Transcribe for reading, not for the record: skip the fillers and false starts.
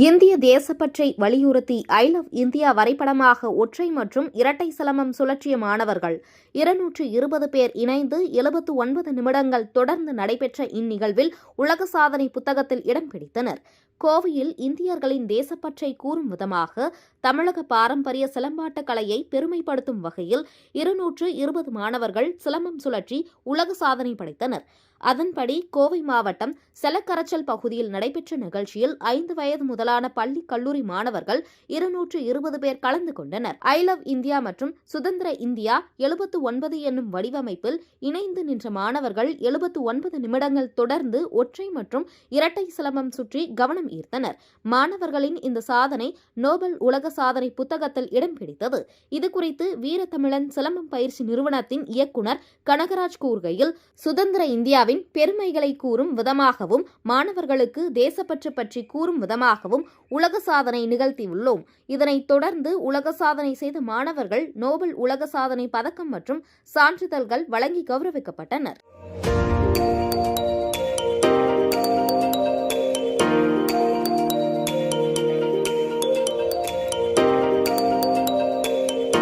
இந்திய தேசப்பற்றை வலியுறுத்தி I love India வரைபடமாக ஒற்றை மற்றும் இரட்டை சிலம்பம் சுழற்றிய மாணவர்கள் 220 பேர் இணைந்து 79 நிமிடங்கள் தொடர்ந்து நடைபெற்ற இந்நிகழ்வில் உலக சாதனை புத்தகத்தில் இடம் பிடித்தனர். கோவையில் இந்தியர்களின் தேசப்பற்றை கூறும் விதமாக தமிழக பாரம்பரிய சிலம்பாட்ட கலையை பெருமைப்படுத்தும் வகையில் 220 மாணவர்கள் சிலம்பம் சுழற்றி உலக சாதனை படைத்தனர். அதன்படி கோவை மாவட்டம் செலக்கரச்சல் பகுதியில் நடைபெற்ற நிகழ்ச்சியில் 5 வயது முதலான பள்ளி கல்லூரி மாணவர்கள் 220 பேர் கலந்து கொண்டனர். ஐ லவ் இந்தியா மற்றும் சுதந்திர இந்தியா 79 என்னும் வடிவமைப்பில் இணைந்து நின்ற மாணவர்கள் 79 நிமிடங்கள் தொடர்ந்து ஒற்றை மற்றும் இரட்டை சிலம்பம் சுற்றி கவனம் ஈர்த்தனர். மாணவர்களின் இந்த சாதனை நோபல் உலக சாதனை புத்தகத்தில் இடம் பிடித்தது. இதுகுறித்து வீரத்தமிழன் சிலம்பம் பயிற்சி நிறுவனத்தின் இயக்குநர் கனகராஜ் கூறுகையில், சுதந்திர இந்தியாவின் பெருமைகளை கூறும் விதமாகவும் மாணவர்களுக்கு தேசப்பற்று பற்றி கூறும் விதமாகவும் உலக சாதனை நிகழ்த்தியுள்ளோம். இதனைத் தொடர்ந்து உலக சாதனை செய்த மாணவர்கள் நோபல் உலக சாதனை பதக்கம் மற்றும் சான்றிதழ்கள் வழங்கி கௌரவிக்கப்பட்டனர்.